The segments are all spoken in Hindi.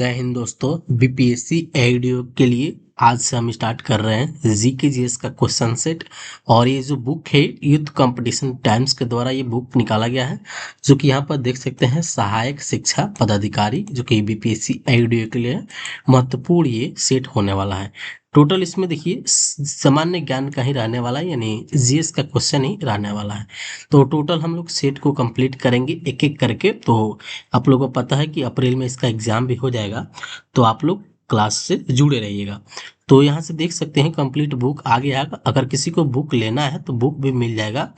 जय हिंद दोस्तों। बीपीएससी एआईडीओ के लिए आज से हम स्टार्ट कर रहे हैं जीके जीएस का क्वेश्चन सेट। और ये जो बुक है यूथ कंपटीशन टाइम्स के द्वारा ये बुक निकाला गया है, जो कि यहाँ पर देख सकते हैं सहायक शिक्षा पदाधिकारी, जो कि बीपीएससी एआईडीओ के लिए महत्वपूर्ण ये सेट होने वाला है। टोटल इसमें देखिए सामान्य ज्ञान का ही रहने वाला है, यानी जीएस का क्वेश्चन ही रहने वाला है। तो टोटल हम लोग सेट को कंप्लीट करेंगे एक एक करके। तो आप लोगों को पता है कि अप्रैल में इसका एग्जाम भी हो जाएगा, तो आप लोग क्लास से जुड़े रहिएगा। तो यहाँ से देख सकते हैं कंप्लीट बुक आ गया है। अगर किसी को बुक लेना है तो बुक भी मिल जाएगा।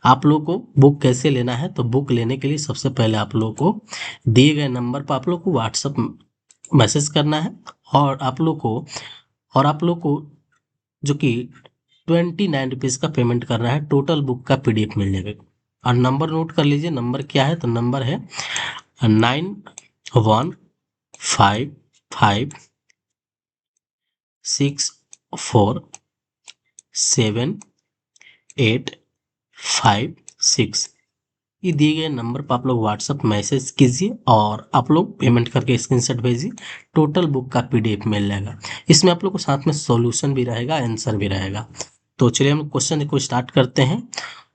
आप लोग को बुक कैसे लेना है, तो बुक लेने के लिए सबसे पहले आप लोग को दिए गए नंबर पर आप लोग को व्हाट्सअप मैसेज करना है। और आप लोग को जो कि 29 रुपीज़ का पेमेंट करना है। टोटल बुक का पीडीएफ मिल जाएगा। और नंबर नोट कर लीजिए, नंबर क्या है, तो नंबर है 9155647856। ये दिए गए नंबर पर आप लोग व्हाट्सअप मैसेज कीजिए और आप लोग पेमेंट करके स्क्रीनशॉट भेजिए। टोटल बुक का पीडीएफ मिल जाएगा। इसमें आप लोग को साथ में सॉल्यूशन भी रहेगा, आंसर भी रहेगा। तो चलिए हम क्वेश्चन को स्टार्ट करते हैं।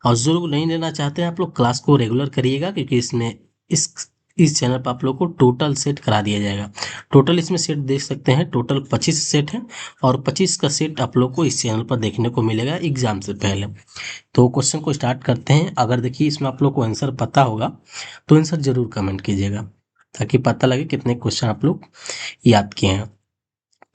और जो लोग नहीं लेना चाहते हैं आप लोग क्लास को रेगुलर करिएगा, क्योंकि इसमें इस चैनल पर आप लोग को टोटल सेट करा दिया जाएगा। टोटल इसमें सेट देख सकते हैं, टोटल 25 सेट है। और 25 का सेट आप लोग को इस चैनल पर देखने को मिलेगा एग्जाम से पहले। तो क्वेश्चन को स्टार्ट करते हैं। अगर देखिए इसमें आप लोग को आंसर पता होगा तो आंसर जरूर कमेंट कीजिएगा, ताकि पता लगे कितने क्वेश्चन आप लोग याद किए हैं।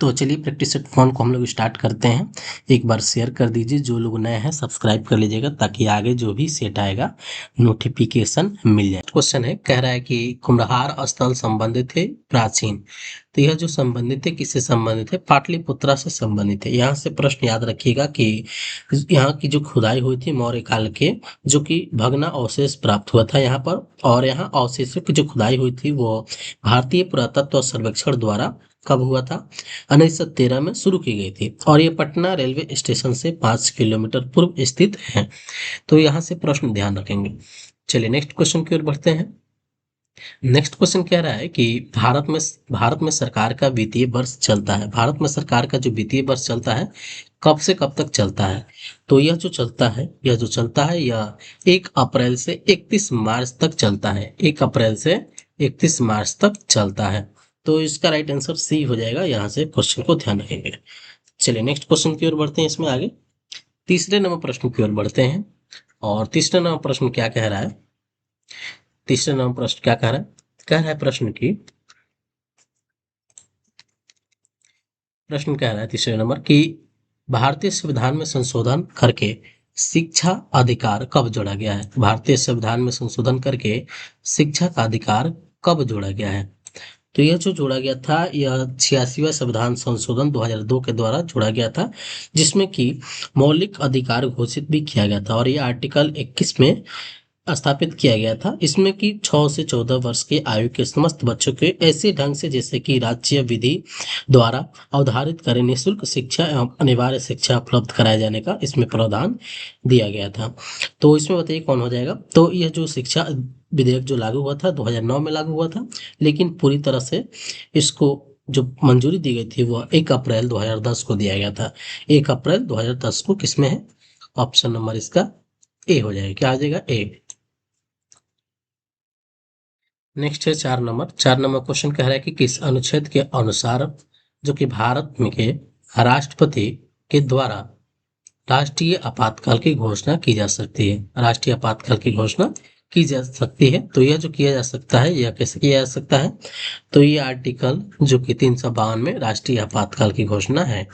तो चलिए प्रैक्टिस सेट फोन को हम लोग स्टार्ट करते हैं। एक बार शेयर कर दीजिए, जो लोग नए हैं सब्सक्राइब कर लीजिएगा, ताकि आगे जो भी सेट आएगा नोटिफिकेशन मिल जाए। क्वेश्चन है, कह रहा है कि कुम्भलहार स्थल संबंधित है प्राचीन। तो यह जो संबंधित है किससे संबंधित है, पाटलिपुत्रा से संबंधित है। यहाँ से प्रश्न याद रखिएगा कि यहाँ की जो खुदाई हुई थी मौर्य काल के, जो कि भग्ना अवशेष प्राप्त हुआ था यहाँ पर। और यहाँ अवशेषों की जो खुदाई हुई थी वो भारतीय पुरातत्व सर्वेक्षण द्वारा कब हुआ था, 1913 में शुरू की गई थी। और ये पटना रेलवे स्टेशन से 5 किलोमीटर पूर्व स्थित है। तो यहाँ से प्रश्न ध्यान रखेंगे। चलिए नेक्स्ट क्वेश्चन की ओर बढ़ते हैं। नेक्स्ट क्वेश्चन कह रहा है कि भारत में सरकार का वित्तीय वर्ष चलता है। भारत में सरकार का जो वित्तीय वर्ष चलता है कब से कब तक चलता है, तो यह जो चलता है यह 1 अप्रैल से 31 मार्च तक चलता है। 1 अप्रैल से 31 मार्च तक चलता है। तो इसका राइट आंसर सी हो जाएगा। यहाँ से क्वेश्चन को ध्यान रखेंगे। चलिए नेक्स्ट क्वेश्चन की ओर बढ़ते हैं। इसमें आगे तीसरे नंबर प्रश्न की ओर बढ़ते हैं। और तीसरे नंबर प्रश्न क्या कह रहा है, तीसरे नंबर प्रश्न क्या कह रहा है प्रश्न कह रहा है तीसरे नंबर कि भारतीय संविधान में संशोधन करके शिक्षा अधिकार कब जोड़ा गया है। भारतीय संविधान में संशोधन करके शिक्षा का अधिकार कब जोड़ा गया है। तो यह जो जोड़ा गया था यह 86वां संविधान संशोधन 2002 के द्वारा जोड़ा गया था, जिसमें कि मौलिक अधिकार घोषित भी किया गया था। और ये आर्टिकल 21 में स्थापित किया गया था। इसमें कि 6 से 14 वर्ष की आयु के समस्त बच्चों के ऐसे ढंग से जैसे कि राज्य विधि द्वारा अवधारित करें निःशुल्क शिक्षा एवं अनिवार्य शिक्षा उपलब्ध कराए जाने का इसमें प्रावधान दिया गया था। तो इसमें बताइए कौन हो जाएगा। तो यह जो शिक्षा विधेयक जो लागू हुआ था 2009 में लागू हुआ था, लेकिन पूरी तरह से इसको जो मंजूरी दी गई थी वह 1 अप्रैल 2010 को दिया गया था। 1 अप्रैल 2010 को किसमें है, ऑप्शन नंबर इसका ए हो जाएगा। क्या आ जाएगा, ए। नेक्स्ट है 4 नंबर। 4 नंबर क्वेश्चन कह रहा है कि किस अनुच्छेद के अनुसार जो कि भारत में के राष्ट्रपति के द्वारा राष्ट्रीय आपातकाल की घोषणा की जा सकती है। राष्ट्रीय आपातकाल की घोषणा की जा सकती है। तो यह जो किया जा सकता है यह कैसे किया जा सकता है, तो ये आर्टिकल जो कि 352 में राष्ट्रीय आपातकाल की घोषणा है।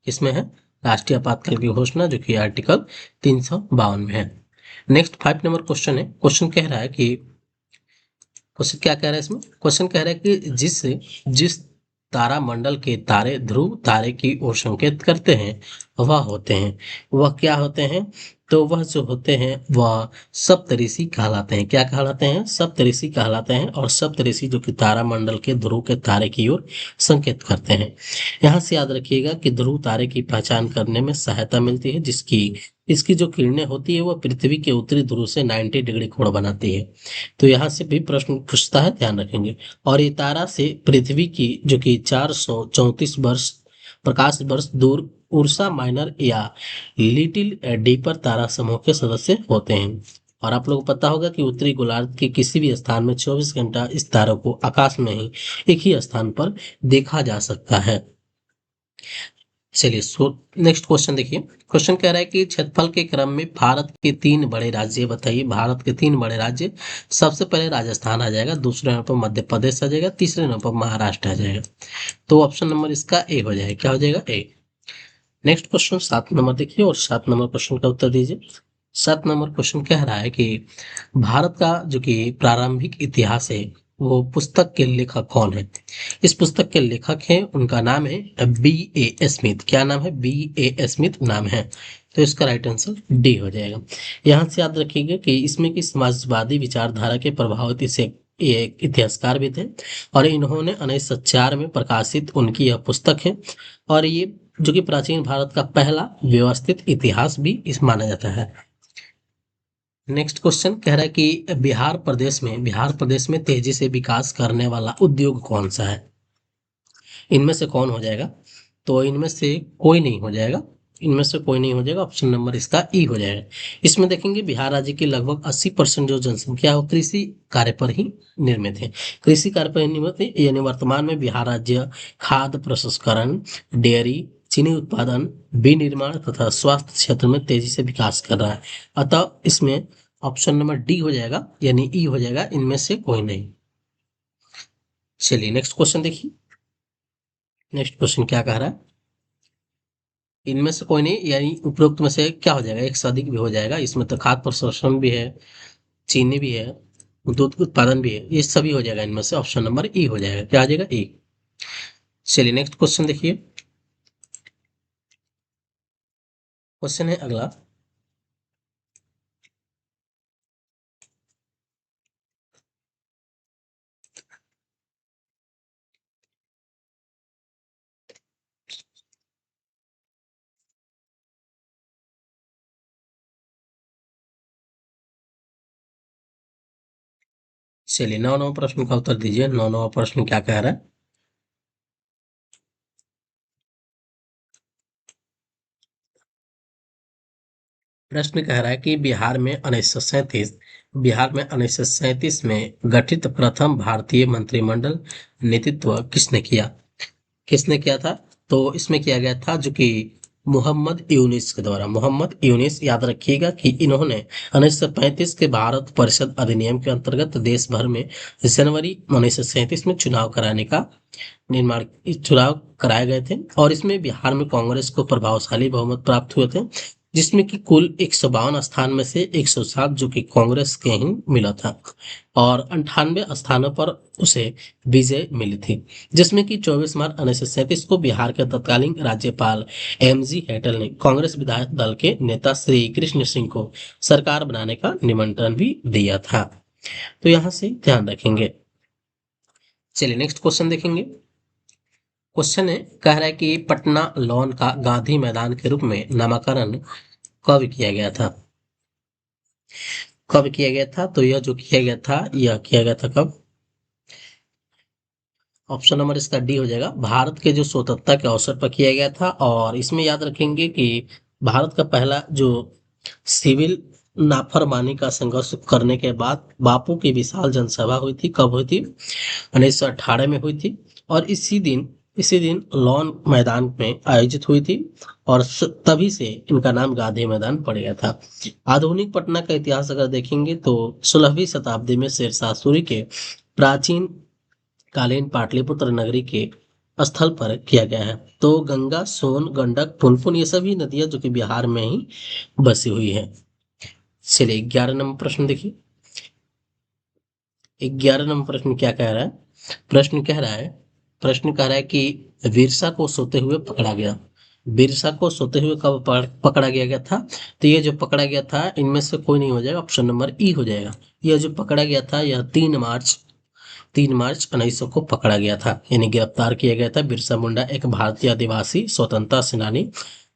इसमें है राष्ट्रीय आपातकाल की घोषणा, जो कि आर्टिकल 352 में है। नेक्स्ट 5 नंबर क्वेश्चन है। क्वेश्चन कह रहा है कि क्वेश्चन क्या कह रहा है इसमें, क्वेश्चन कह रहा है कि जिस तारा मंडल के तारे ध्रुव तारे की ओर संकेत करते हैं वह होते हैं, वह क्या होते हैं। तो वह जो होते हैं वह सप्तऋषि कहलाते हैं। क्या कहलाते हैं? सप्तऋषि कहलाते हैं। और सप्तऋषि जो कि तारामंडल के ध्रुव के तारे की ओर संकेत करते हैं। यहाँ से याद रखिएगा कि ध्रुव तारे की पहचान करने में सहायता मिलती है, जिसकी इसकी जो किरणें होती है वह पृथ्वी के उत्तरी ध्रुव से 90 डिग्री कोण बनाती है। तो यहाँ से भी प्रश्न पूछता है, ध्यान रखेंगे। और ये तारा से पृथ्वी की जो कि 434 वर्ष प्रकाश वर्ष दूर उर्सा माइनर या लिटिल डीपर तारा समूह के सदस्य होते हैं। और आप लोगों को पता होगा कि उत्तरी गोलार्ध के किसी भी स्थान में 24 घंटा इस तारे को आकाश में ही एक ही स्थान पर देखा जा सकता है। चलिए, सो नेक्स्ट क्वेश्चन देखिए। क्वेश्चन कह रहा है कि क्षेत्रफल के क्रम में भारत के 3 बड़े राज्य बताइए। भारत के 3 बड़े राज्य। सबसे पहले राजस्थान आ जाएगा, दूसरे नंबर पर मध्य प्रदेश आ जाएगा, तीसरे नंबर पर महाराष्ट्र आ जाएगा। तो ऑप्शन नंबर इसका ए हो जाएगा। क्या हो जाएगा? ए। नेक्स्ट क्वेश्चन 7 नंबर देखिए और 7 नंबर क्वेश्चन का उत्तर दीजिए। 7 नंबर क्वेश्चन कह रहा है कि भारत का जो कि प्रारंभिक इतिहास है वो पुस्तक के लेखक कौन है? इस पुस्तक के लेखक हैं, उनका नाम है B.A. स्मिथ। क्या नाम है? B.A. स्मिथ नाम है। तो इसका राइट आंसर डी हो जाएगा। यहाँ से याद रखिएगा कि इसमें की समाजवादी विचारधारा के प्रभावित इसे ये एक इतिहासकार भी थे और इन्होंने 1904 में प्रकाशित उनकी यह पुस्तक है। और ये जो कि प्राचीन भारत का पहला व्यवस्थित इतिहास भी इस माना जाता है। नेक्स्ट क्वेश्चन कह रहा है कि बिहार प्रदेश में तेजी से विकास करने वाला उद्योग कौन सा है? इनमें से कौन हो जाएगा? तो इनमें से कोई नहीं हो जाएगा। इनमें से कोई नहीं हो जाएगा। ऑप्शन नंबर इसका ई हो जाएगा। इसमें देखेंगे बिहार राज्य की लगभग 80% जो जनसंख्या है वो कृषि कार्य पर ही निर्मित है। कृषि कार्य पर ही निर्मित है, यानी वर्तमान में बिहार राज्य खाद्य प्रसंस्करण, डेयरी, चीनी उत्पादन, विनिर्माण तथा स्वास्थ्य क्षेत्र में तेजी से विकास कर रहा है। अतः इसमें ऑप्शन नंबर डी हो जाएगा, यानी ई हो जाएगा। इनमें से कोई नहीं। चलिए नेक्स्ट क्वेश्चन देखिए। नेक्स्ट क्वेश्चन क्या कह रहा है? इनमें से कोई नहीं, यानी उपरोक्त में से क्या हो जाएगा? एक से अधिक भी हो जाएगा। इसमें तो खाद्य प्रसंस्करण भी है, चीनी भी है, दूध उत्पादन भी है, ये सभी हो जाएगा। इनमें से ऑप्शन नंबर ई हो जाएगा। क्या आ जाएगा? ई। चलिए नेक्स्ट क्वेश्चन देखिए। क्वेश्चन है अगला। चलिए 9 प्रश्न का उत्तर दीजिए। 9 प्रश्न क्या कह रहा है? प्रश्न कह रहा है कि बिहार में 1937 में गठित प्रथम भारतीय मंत्रिमंडल नेतृत्व किसने किया? किसने किया था? तो इसमें किया गया था जो कि मोहम्मद यूनिस के द्वारा। मोहम्मद यूनिस, याद रखिएगा कि इन्होंने 1935 के भारत परिषद अधिनियम के अंतर्गत देश भर में जनवरी 1937 में चुनाव कराए गए थे। और इसमें बिहार में कांग्रेस को प्रभावशाली बहुमत प्राप्त हुए थे, जिसमें कि कुल 152 स्थान में से 107 जो कि कांग्रेस के ही मिला था। और 98 स्थानों पर उसे विजय मिली थी, जिसमें कि 24 मार्च 1937 को बिहार के तत्कालीन राज्यपाल M.G. हेटल ने कांग्रेस विधायक दल के नेता श्री कृष्ण सिंह को सरकार बनाने का निमंत्रण भी दिया था। तो यहाँ से ध्यान रखेंगे। चलिए नेक्स्ट क्वेश्चन देखेंगे। क्वेश्चन है, कह रहा है कि पटना लॉन का गांधी मैदान के रूप में नामकरण कब किया गया था? कब किया गया था? तो यह जो किया गया था, यह किया गया था कब? ऑप्शन नंबर इसका डी हो जाएगा। भारत के जो स्वतंत्रता के अवसर पर किया गया था। और इसमें याद रखेंगे कि भारत का पहला जो सिविल नाफरमानी का संघर्ष करने के बाद बापू की विशाल जनसभा हुई थी। कब हुई थी? 1918 में हुई थी। और इसी दिन लॉन मैदान में आयोजित हुई थी। और तभी से इनका नाम गांधी मैदान पड़ गया था। आधुनिक पटना का इतिहास अगर देखेंगे तो 16वीं शताब्दी में शेरशाह सूरी के प्राचीन कालीन पाटलिपुत्र नगरी के स्थल पर किया गया है। तो गंगा, सोन, गंडक, पुनपुन ये सभी नदियां जो कि बिहार में ही बसी हुई है। चलिए 11 नंबर प्रश्न देखिए। 11 नंबर प्रश्न क्या कह रहा है? प्रश्न कह रहा है कि बिरसा को सोते हुए पकड़ा गया। बिरसा को सोते हुए कब पकड़ा गया था? तो ये जो पकड़ा गया था इनमें से कोई नहीं हो जाएगा, ऑप्शन नंबर ई हो जाएगा। यह जो पकड़ा गया था यह 3 मार्च 1900 को पकड़ा गया था, यानी गिरफ्तार किया गया था। बिरसा मुंडा एक भारतीय आदिवासी स्वतंत्रता सेनानी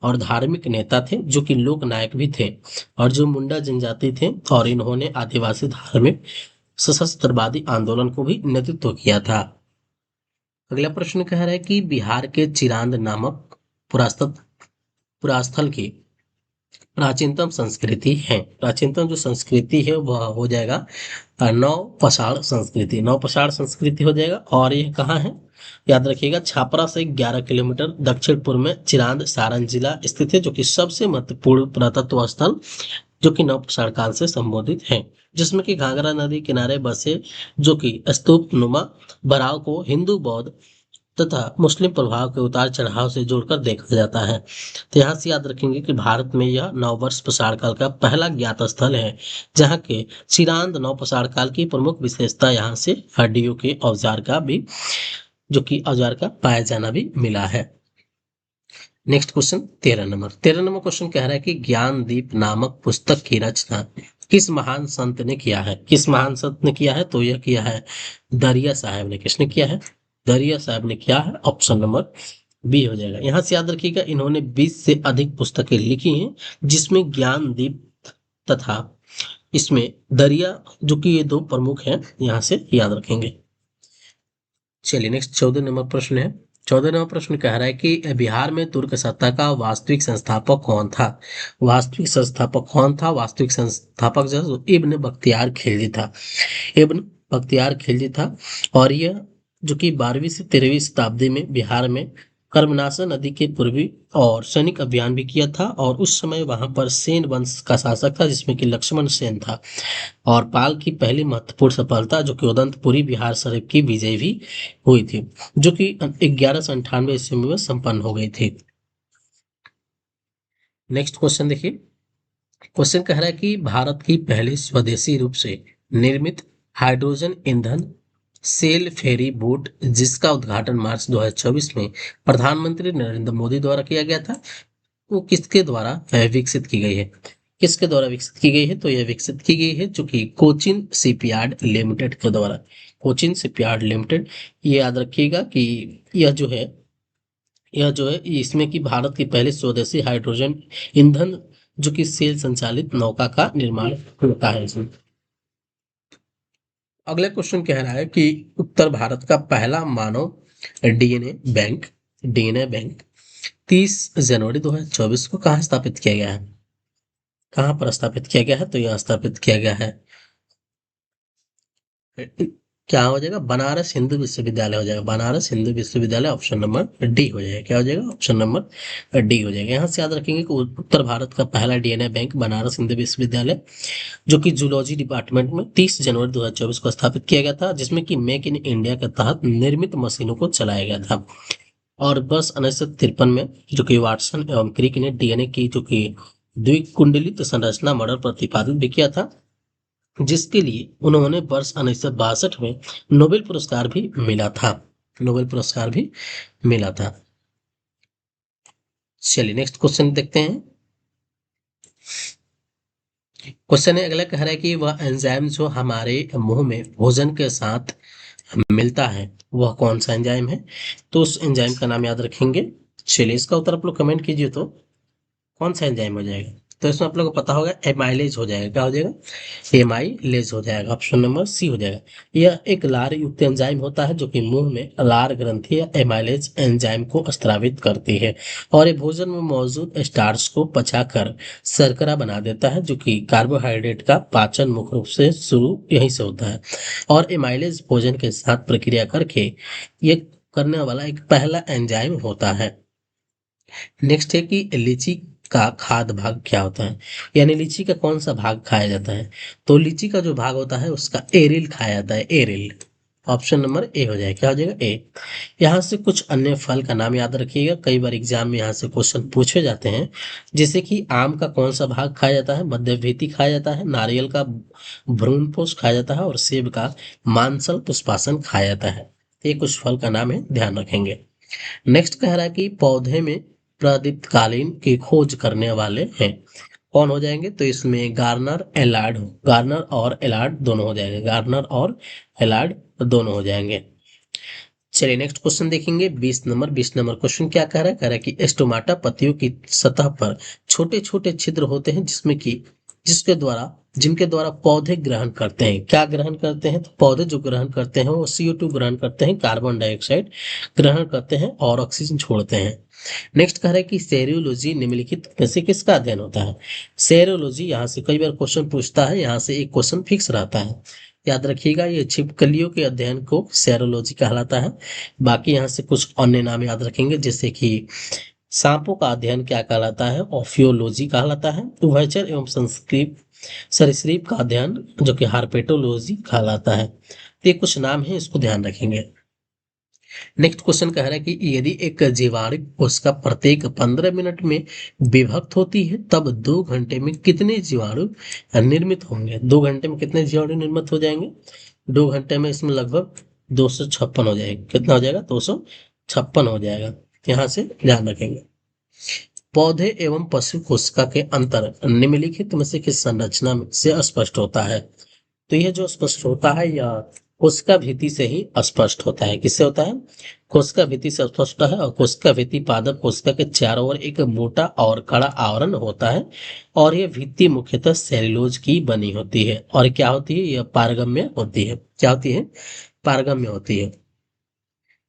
और धार्मिक नेता थे जो कि लोक नायक भी थे, और जो मुंडा जनजाति थे, और इन्होंने आदिवासी धार्मिक सशस्त्रवादी आंदोलन को भी नेतृत्व किया था। अगला प्रश्न कह रहा है कि बिहार के चिरांद नामक पुरातत्व पुरास्थल की प्राचीनतम संस्कृति है। प्राचीनतम जो संस्कृति है वह हो जाएगा नौपसाड़ संस्कृति। नौपसाड़ संस्कृति हो जाएगा, और यह कहाँ है? याद रखिएगा, छापरा से 11 किलोमीटर दक्षिण पूर्व में चिरांद सारण जिला स्थित है, जो कि सबसे महत्वपूर्ण पुरातत्व स्थल जो कि नवपाषाण काल से संबोधित है, जिसमें कि घाघरा नदी किनारे बसे जो कि स्तूप नुमा बराव को हिंदू बौद्ध तथा मुस्लिम प्रभाव के उतार चढ़ाव से जोड़कर देखा जाता है। तो यहाँ से याद रखेंगे कि भारत में यह नववर्ष पषाण काल का पहला ज्ञात स्थल है, जहाँ के चिरांद नवपषाण काल की प्रमुख विशेषता यहाँ से हड्डियों के औजार का भी जो कि औजार का पाया जाना भी मिला है। नेक्स्ट क्वेश्चन 13 नंबर क्वेश्चन कह रहा है कि ज्ञानदीप नामक पुस्तक की रचना किस महान संत ने किया है? किस महान संत ने किया है? तो यह किया है दरिया साहब ने। किसने किया है? दरिया साहब ने किया है, ऑप्शन नंबर बी हो जाएगा। यहां से याद रखिएगा, इन्होंने 20 से अधिक पुस्तकें लिखी हैं, जिसमें ज्ञानदीप तथा इसमें दरिया जो कि ये दो प्रमुख हैं, यहां से याद रखेंगे। चलिए नेक्स्ट 14 नंबर प्रश्न है। 14 नंबर प्रश्न कह रहा है कि बिहार में तुर्क सत्ता का वास्तविक संस्थापक कौन था? वास्तविक संस्थापक कौन था? वास्तविक संस्थापक जो है वो इब्न बख्तियार खिलजी था। इब्न बख्तियार खिलजी था, और यह जो कि 12वीं से 13वीं शताब्दी में बिहार में कर्मनाशा नदी के पूर्वी और सैनिक अभियान भी किया था, और उस समय वहां पर सेन वंश का शासक था, जिसमें कि लक्ष्मण सेन था। और पाल की पहली महत्वपूर्ण सफलता जो कि उदंतपुरी बिहार शरीफ की विजय भी हुई थी, जो कि 1198 ईस्वी में संपन्न हो गई थी। नेक्स्ट क्वेश्चन देखिए। क्वेश्चन कह रहा है कि भारत की पहली स्वदेशी रूप से निर्मित हाइड्रोजन ईंधन सेल फेरी बोट जिसका उद्घाटन मार्च 2024 में प्रधानमंत्री नरेंद्र मोदी द्वारा किया गया था, वो किसके द्वारा विकसित की गई है? किसके द्वारा विकसित की गई है? तो यह विकसित की गई है जो कि कोचिन शिपयार्ड लिमिटेड के द्वारा। कोचिन शिपयार्ड लिमिटेड, ये याद रखिएगा कि यह जो है इसमें कि भारत की पहली स्वदेशी हाइड्रोजन ईंधन जो कि सेल संचालित नौका का निर्माण होता है इसमें। अगला क्वेश्चन कह रहा है कि उत्तर भारत का पहला मानव डीएनए बैंक 30 जनवरी 2024 को कहाँ स्थापित किया गया है? कहाँ पर स्थापित किया गया है? तो यह स्थापित किया गया है, क्या हो जाएगा? बनारस हिंदू विश्वविद्यालय हो जाएगा। बनारस हिंदू विश्वविद्यालय, ऑप्शन नंबर डी हो जाएगा। क्या हो जाएगा? ऑप्शन नंबर डी हो जाएगा। यहाँ से याद रखेंगे कि उत्तर भारत का पहला डीएनए बैंक बनारस हिंदू विश्वविद्यालय जो कि जूलॉजी डिपार्टमेंट में 30 जनवरी 2024 को स्थापित किया गया था, जिसमें कि मेक इन इंडिया के तहत निर्मित मशीनों को चलाया गया था। और वर्ष 1953 में जो कि वाटसन एवं क्रिक ने डीएनए की जो कि द्विकुंडलित संरचना मॉडल प्रतिपादित भी किया था, जिसके लिए उन्होंने वर्ष 1962 में नोबेल पुरस्कार भी मिला था। नोबेल पुरस्कार भी मिला था। चलिए नेक्स्ट क्वेश्चन देखते हैं। क्वेश्चन है अगला, कह रहा है कि वह एंजाइम जो हमारे मुंह में भोजन के साथ मिलता है वह कौन सा एंजाइम है? तो उस एंजाइम का नाम याद रखेंगे। चलिए इसका उत्तर आप लोग कमेंट कीजिए, तो कौन सा एंजाइम हो जाएगा? तो इसमें आप लोगों को पता होगा, एमाइलेज हो जाएगा। क्या हो जाएगा? एमाइलेज हो जाएगा, ऑप्शन नंबर सी हो जाएगा। यह एक लार युक्त एंजाइम होता है जो कि मुंह में लार ग्रंथि या एमाइलेज एंजाइम को स्रावित करती है, और ये भोजन में मौजूद स्टार्च को पचाकर शर्करा बना देता है, जो कि कार्बोहाइड्रेट का पाचन मुख्य रूप से शुरू यहीं से होता है। और एमाइलेज भोजन के साथ प्रक्रिया करके ये करने वाला एक पहला एंजाइम होता है। नेक्स्ट है कि लीची का खाद्य भाग क्या होता है, यानी लीची का कौन सा भाग खाया जाता है? तो लीची का जो भाग होता है उसका एरिल खाया जाता है, एरिल। ऑप्शन नंबर ए हो जाएगा। क्या हो जाएगा? ए। यहाँ से कुछ अन्य फल का नाम याद रखिएगा, कई बार एग्जाम में यहाँ से क्वेश्चन पूछे जाते हैं, जैसे कि आम का कौन सा भाग खाया जाता है? मध्यभीति खाया जाता है, नारियल का भ्रूणपोष खाया जाता है, और सेब का मांसल पुष्पासन खाया जाता है। ये कुछ फल का नाम है, ध्यान रखेंगे। नेक्स्ट कह रहा है कि पौधे में प्रदीप्तकालीन की खोज करने वाले हैं। कौन हो जाएंगे? तो इसमें गार्नर एलार्ड, गार्नर और एलार्ड दोनों हो जाएंगे, गार्नर और एलार्ड दोनों हो जाएंगे। चलिए नेक्स्ट क्वेश्चन देखेंगे 20 नंबर। 20 नंबर क्वेश्चन क्या कह रहा है कि स्टोमाटा पत्तियों की सतह पर छोटे छोटे छिद्र होते हैं जिसमें कि जिसके द्वारा जिनके द्वारा पौधे ग्रहण करते हैं। क्या ग्रहण करते हैं? तो पौधे जो ग्रहण करते हैं वो CO2 ग्रहण करते हैं, कार्बन डाइऑक्साइड ग्रहण करते हैं और ऑक्सीजन छोड़ते हैं। नेक्स्ट कह रहा है कि सेरियोलॉजी निम्नलिखित में से किसका अध्ययन होता है? सेरियोलॉजी यहाँ से कई बार क्वेश्चन पूछता है, यहाँ से एक क्वेश्चन फिक्स रहता है, याद रखिएगा। ये छिपकलियों के अध्ययन को सेरोलॉजी कहलाता है। बाकी यहाँ से कुछ अन्य नाम याद रखेंगे, जैसे कि सांपों का अध्ययन क्या कहलाता है? ऑफियोलॉजी कहलाता है। उभयचर एवं सरीसृप का अध्ययन जो कि हार्पेटोलॉजी कहलाता है। तो ये कुछ नाम है, इसको ध्यान रखेंगे। नेक्स्ट क्वेश्चन कह रहा है कि यदि एक जीवाणु कोशिका प्रत्येक 15 मिनट में विभक्त होती है तब 2 घंटे में कितने जीवाणु निर्मित होंगे? 2 घंटे में कितने जीवाणु निर्मित हो जाएंगे? 2 घंटे में इसमें लगभग 256 हो जाएगा। कितना हो जाएगा? 256 हो जाएगा। यहाँ से ध्यान रखेंगे। पौधे एवं पशु कोशिका के अंतर निम्नलिखित में से किस संरचना से स्पष्ट होता है? तो यह जो स्पष्ट होता है यह कोशिका भित्ति से ही स्पष्ट होता है। किससे होता है? कोशिका भित्ति से स्पष्ट होता है। और कोशिका भित्ति पादप कोशिका के चारों ओर एक मोटा और कड़ा आवरण होता है और यह भित्ति मुख्यतः सेल्यूलोज की बनी होती है। और क्या होती है? यह पारगम्य होती है। क्या होती है? पारगम्य होती है।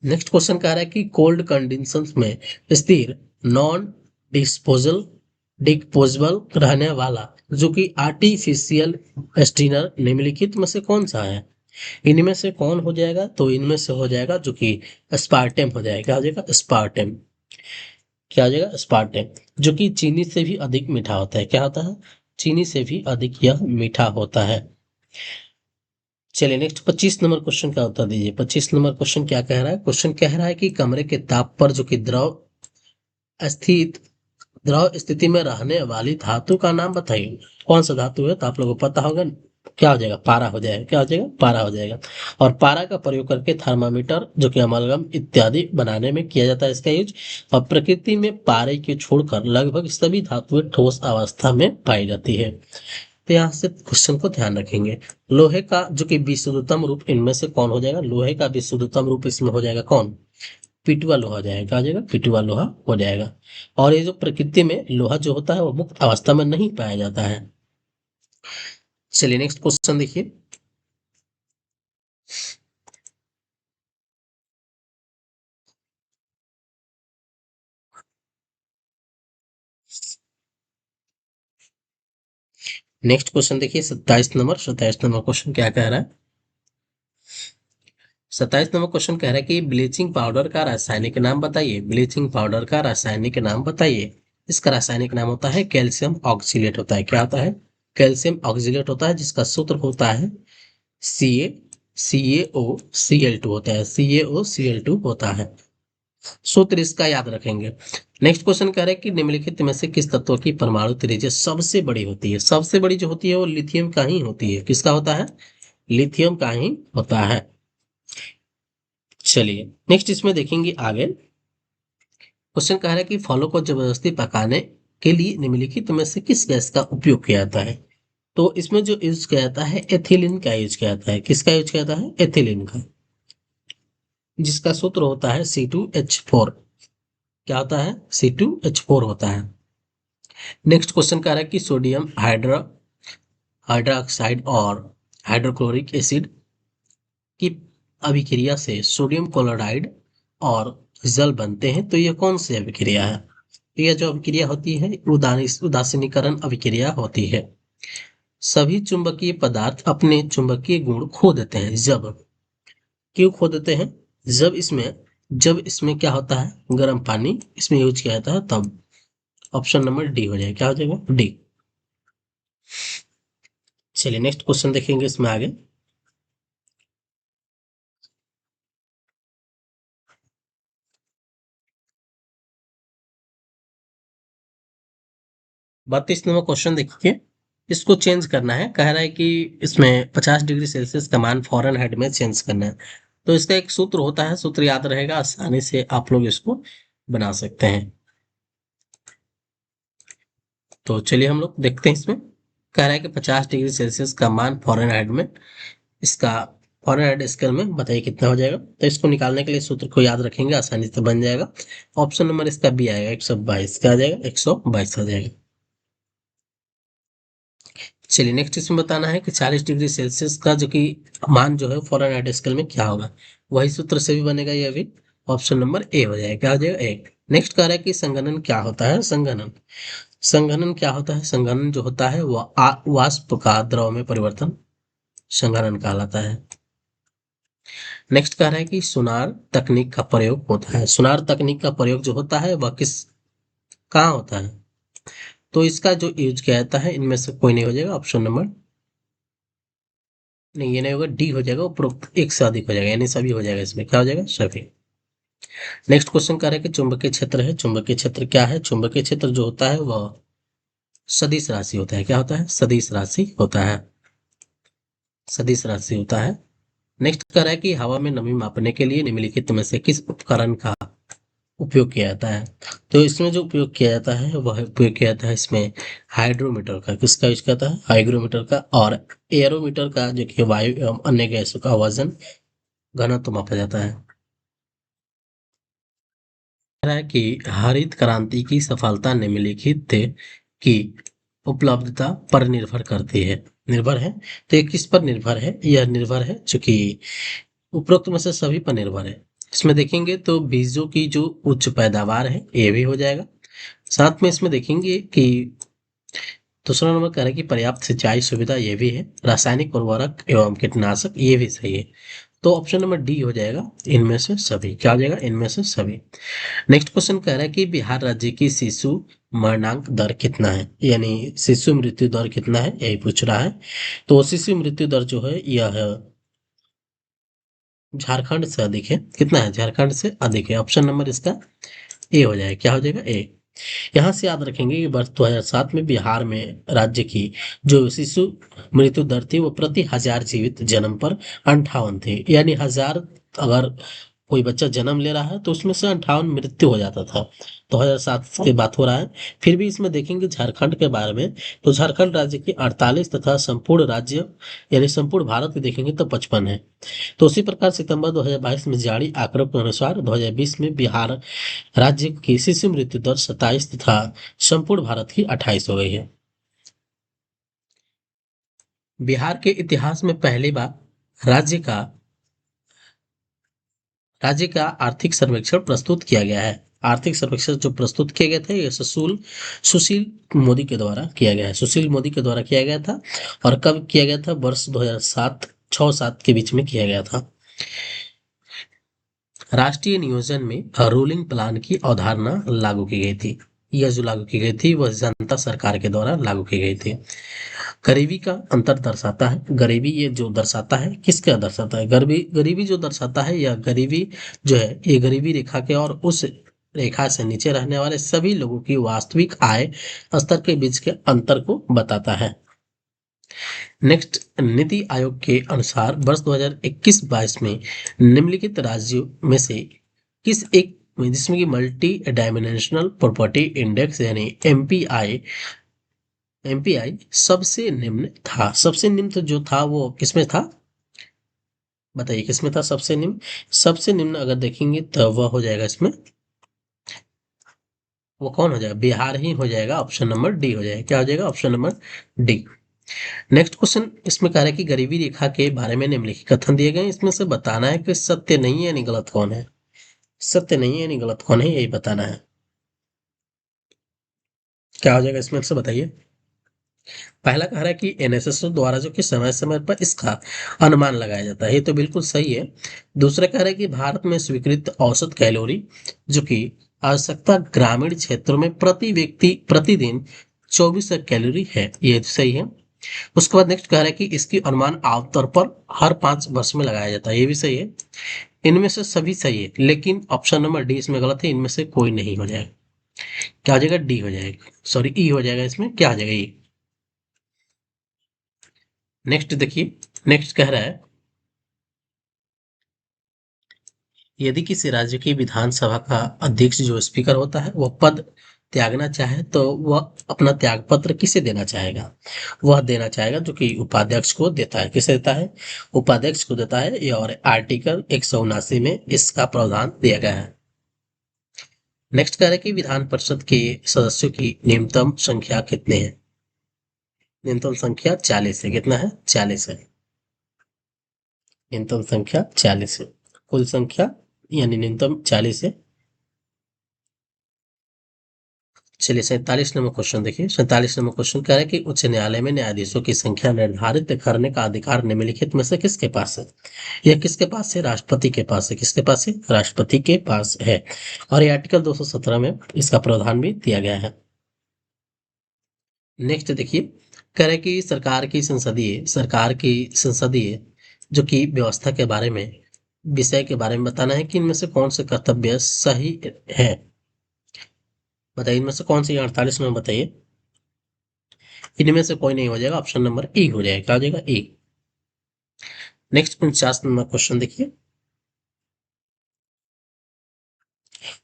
नेक्स्ट क्वेश्चन कह रहा है कि कोल्ड कंडीशंस में स्थिर नॉन डिस्पोजल डिस्पोजेबल रहने वाला जो कि आर्टिफिशियल स्टीनर निम्नलिखित में से कौन सा है? इनमें से कौन हो जाएगा? तो इनमें से हो जाएगा जो कि स्पार्टेम हो जाएगा। क्या हो जाएगा? स्पार्टेम। क्या हो जाएगा? स्पार्टेम, जो कि चीनी से भी अधिक मीठा होता है। क्या होता है? चीनी से भी अधिक यह मीठा होता है। चलिए नेक्स्ट 25 नंबर क्वेश्चन का उत्तर दीजिए। 25 नंबर क्वेश्चन क्या कह रहा है? क्वेश्चन कह रहा है कि कमरे के ताप पर जो कि स्थित द्रव स्थिति में रहने वाली धातु का नाम बताइए। कौन सा धातु है? तो आप लोगों को पता होगा। क्या हो जाएगा? पारा हो जाएगा। क्या हो जाएगा? पारा हो जाएगा। और पारा का प्रयोग करके थर्मामीटर जो कि अमलगम इत्यादि बनाने में किया जाता है इसका यूज। और प्रकृति में पारे के छोड़कर लगभग सभी धातुएं ठोस अवस्था में पाई जाती है। तो यहाँ से क्वेश्चन को ध्यान रखेंगे। लोहे का जो कि विशुद्धतम रूप इनमें से कौन हो जाएगा? लोहे का विशुद्धतम रूप इसमें हो जाएगा कौन? पिटुआ लोहा हो जाएगा। क्या हो जाएगा? पिटुआ लोहा हो जाएगा। और ये जो प्रकृति में लोहा जो होता है वो मुक्त अवस्था में नहीं पाया जाता है। चलिए नेक्स्ट क्वेश्चन देखिए। नेक्स्ट क्वेश्चन देखिए 27 नंबर। 27 नंबर क्वेश्चन क्या कह रहा है? 27 नंबर क्वेश्चन कह रहा है कि ब्लीचिंग पाउडर का रासायनिक नाम बताइए। ब्लीचिंग पाउडर का रासायनिक नाम बताइए। इसका रासायनिक नाम होता है कैल्शियम ऑक्सीलेट होता है। क्या होता है? कैल्शियम ऑक्सीलेट होता है, जिसका सूत्र होता है CaCaO Cl2 होता है। CaO Cl2 होता है। सूत्र इसका याद रखेंगे। नेक्स्ट क्वेश्चन कह रहा है कि निम्नलिखित में से किस तत्व की परमाणु त्रिज्या सबसे बड़ी होती है? सबसे बड़ी जो होती है वो लिथियम का ही होती है। किसका होता है? लिथियम का ही होता है। चलिए नेक्स्ट इसमें देखेंगे आगे। क्वेश्चन कह रहा है कि फलों को जबरदस्ती पकाने के लिए निम्नलिखित में से किस गैस का उपयोग किया जाता है? तो इसमें जो यूज किया जाता है एथिलीन का यूज किया जाता है। किसका यूज किया जाता है? एथिलीन का, जिसका सूत्र होता है C2H4। क्या होता है? C2H4 होता है। नेक्स्ट क्वेश्चन कह रहा है कि सोडियम हाइड्रोक्साइड और हाइड्रोक्लोरिक एसिड की अभिक्रिया से सोडियम क्लोराइड और जल बनते हैं। तो यह कौन सी अभिक्रिया है? तो यह जो अभिक्रिया होती है उदासीनीकरण अभिक्रिया होती है। सभी चुंबकीय पदार्थ अपने चुंबकीय गुण खो देते हैं जब, क्यों खो देते हैं? जब इसमें क्या होता है? गर्म पानी इसमें यूज किया जाता है तब। ऑप्शन नंबर डी हो जाएगा। क्या हो जाएगा? डी। चलिए नेक्स्ट क्वेश्चन देखेंगे इसमें आगे। 32 नंबर क्वेश्चन देखिए। इसको चेंज करना है। कह रहा है कि इसमें 50 डिग्री सेल्सियस का मान फॉरेन हाइट में चेंज करना है। तो इसका एक सूत्र होता है, सूत्र याद रहेगा, आसानी से आप लोग इसको बना सकते हैं। तो चलिए हम लोग देखते हैं इसमें। कह रहा है कि 50 डिग्री सेल्सियस का मान फ़ारेनहाइट में, इसका फ़ारेनहाइट स्केल में बताइए कितना हो जाएगा। तो इसको निकालने के लिए सूत्र को याद रखेंगे, आसानी से बन जाएगा। ऑप्शन नंबर इसका बी आएगा, 122। क्या आ जाएगा? 122 आ जाएगा। चलिए नेक्स्ट इसमें बताना है कि 40 डिग्री सेल्सियस का जो कि मान जो है फ़ारेनहाइट स्केल में क्या होगा। वही सूत्र से भी बनेगा ये भी। ऑप्शन नंबर ए हो जाएगा। क्या हो जाएगा? ए। नेक्स्ट कह रहा है कि संघनन क्या होता है। संघनन, संघनन क्या होता है? संघनन जो होता है वह वाष्प का द्रव में परिवर्तन संघनन कहलाता है। नेक्स्ट कह रहा है कि सुनार तकनीक का प्रयोग होता है। सुनार तकनीक का प्रयोग जो होता है वह किस कहाँ होता है? तो इसका जो यूज किया जाता है इनमें से कोई नहीं हो जाएगा। ऑप्शन नंबर नहीं, ये नहीं होगा, डी हो जाएगा। उपरोक्त एक से अधिक हो जाएगा, यानी सभी हो जाएगा। इसमें क्या हो जाएगा? सभी। नेक्स्ट क्वेश्चन कह रहा है कि चुंबकीय क्षेत्र है। चुंबकीय क्षेत्र क्या है? चुंबकीय क्षेत्र जो होता है वह सदिश राशि होता है। क्या होता है? सदिश राशि होता है। सदिश राशि होता है। नेक्स्ट कह रहा है कि हवा में नमी मापने के लिए निम्नलिखित में से किस उपकरण का उपयोग किया जाता है। तो इसमें जो उपयोग किया जाता है वह उपयोग किया जाता है इसमें हाइड्रोमीटर का। किसका यूज करता है? हाइग्रोमीटर का। और एरोमीटर का, जो कि वायु एवं अन्य गैसों का वजन घनत्व मापा जाता है। कह रहा है कि हरित क्रांति की सफलता निम्नलिखित की उपलब्धता पर निर्भर करती है। निर्भर है, तो ये किस पर निर्भर है? यह निर्भर है चूंकि उपरोक्त में से सभी पर निर्भर है। इसमें देखेंगे तो बीजों की जो उच्च पैदावार है ये भी हो जाएगा। साथ में इसमें देखेंगे कि दूसरा नंबर कह रहा है कि पर्याप्त सिंचाई सुविधा ये भी है। रासायनिक उर्वरक एवं कीटनाशक ये भी सही है। तो ऑप्शन नंबर डी हो जाएगा, इनमें से सभी। क्या हो जाएगा? इनमें से सभी। नेक्स्ट क्वेश्चन कह रहा है कि बिहार राज्य की शिशु मरणांक दर कितना है, यानी शिशु मृत्यु दर कितना है, यही पूछ रहा है। तो शिशु मृत्यु दर जो है यह झारखंड से अधिक है। कितना है? झारखंड से अधिक है। ऑप्शन नंबर इसका ए हो जाएगा। क्या हो जाएगा? ए। यहाँ से याद रखेंगे कि वर्ष 2007 में बिहार में राज्य की जो शिशु मृत्यु दर थी वो प्रति 1000 जीवित जन्म पर 58 थी। यानी 1000 अगर कोई बच्चा जन्म ले रहा है तो उसमें से 58 मृत्यु हो जाता था। 2007 की बात हो रहा है। फिर भी इसमें देखेंगे झारखंड के बारे में, तो झारखंड राज्य की 48 तथा संपूर्ण राज्य यानी संपूर्ण भारत की देखेंगे तो 55 है। तो उसी प्रकार सितंबर 2022 में जारी आंकड़ों के अनुसार 2020 में बिहार राज्य की शिशु मृत्यु दर 27 तथा संपूर्ण भारत की 28 हो गई है। बिहार के इतिहास में पहली बार राज्य का राज्य का आर्थिक सर्वेक्षण प्रस्तुत किया गया है। आर्थिक सर्वेक्षण जो प्रस्तुत किए गए थे ये सुशील मोदी के द्वारा किया गया है। सुशील मोदी के द्वारा किया गया था। और कब किया गया था? वर्ष 2007 6-7 के बीच में किया गया था। राष्ट्रीय नियोजन में रूलिंग प्लान की अवधारणा लागू की गई थी। यह जो लागू की गई थी वह जनता सरकार के द्वारा लागू की गई थी। गरीबी का अंतर दर्शाता है। गरीबी ये जो दर्शाता है, किसका दर्शाता है? गरीबी गरीबी जो दर्शाता है, यह गरीबी जो है ये गरीबी रेखा के और उस रेखा से नीचे रहने वाले सभी लोगों की वास्तविक आय स्तर के बीच के अंतर को बताता है। नेक्स्ट, नीति आयोग के अनुसार वर्ष 2021-22 में निम्नलिखित राज्यों में से किस एक जिसमें कि मल्टी डायमेंशनल प्रॉपर्टी इंडेक्स यानी एमपीआई सबसे निम्न था। सबसे निम्न तो जो था वो किसमें था? बताइए किसमें था सबसे निम्न? सबसे निम्न अगर देखेंगे तो वह हो जाएगा इसमें, वो कौन हो जाएगा? बिहार ही हो जाएगा। ऑप्शन नंबर डी हो जाएगा। क्या हो जाएगा? Option number D. Next question इसमें कह रहा है कि गरीबी रेखा के बारे में निम्नलिखित कथन दिए गए हैं। इसमें से बताना है कि सत्य नहीं है यानी गलत कौन है। सत्य नहीं है यानी गलत कौन है, यही बताना है। क्या हो जाएगा इसमें से बताइए। पहला कह रहा है कि एनएसएस द्वारा जो कि समय समय पर इसका अनुमान लगाया जाता है, ये तो बिल्कुल सही है। दूसरा कह रहा है कि भारत में स्वीकृत औसत कैलोरी जो कि आवश्यकता ग्रामीण क्षेत्रों में प्रति व्यक्ति प्रतिदिन 24 कैलोरी है, ये सही है। उसके बाद नेक्स्ट कह रहा है कि इसकी अनुमान आमतौर पर हर 5 वर्ष में लगाया जाता है, ये भी सही है। इनमें से सभी सही है, लेकिन ऑप्शन नंबर डी इसमें गलत है। इनमें से कोई नहीं हो जाएगा। क्या हो जाएगा? डी हो जाएगा, सॉरी ई हो जाएगा। इसमें क्या हो जाएगा? ई। नेक्स्ट देखिए, नेक्स्ट कह रहा है यदि किसी राज्य की विधानसभा का अध्यक्ष जो स्पीकर होता है वह पद त्यागना चाहे तो वह अपना त्याग पत्र किसे देना चाहेगा? वह देना चाहेगा जो कि उपाध्यक्ष को देता है। किसे देता है? उपाध्यक्ष को देता है। ये और आर्टिकल 179 में इसका प्रावधान दिया गया है। नेक्स्ट कह रहे हैं कि विधान परिषद के सदस्यों की न्यूनतम संख्या कितने हैं? न्यूनतम संख्या 40 है। कितना है? 40 है। न्यूनतम संख्या 40 है। कुल संख्या यानी न्यूनतम 40 है। चलिए 47 नंबर क्वेश्चन देखिए। 47 नंबर क्वेश्चन कह रहा है कि उच्च न्यायालय में न्यायाधीशों की संख्या निर्धारित करने का अधिकार निम्नलिखित में से किसके पास है? यह किसके पास है? राष्ट्रपति के पास है। किसके पास है? राष्ट्रपति के पास है। और ये आर्टिकल 217 में इसका प्रावधान भी दिया गया है। नेक्स्ट देखिए, कह रहे हैं कि सरकार की संसदीय जो कि व्यवस्था के बारे में विषय के बारे में बताना है कि इनमें से कौन से कर्तव्य सही है। बताइए इनमें से कौन सी 48 में बताइए। इनमें से कोई नहीं हो जाएगा। ऑप्शन नंबर ए हो जाएगा। क्या हो जाएगा? ए। नेक्स्ट 49 नंबर क्वेश्चन देखिए।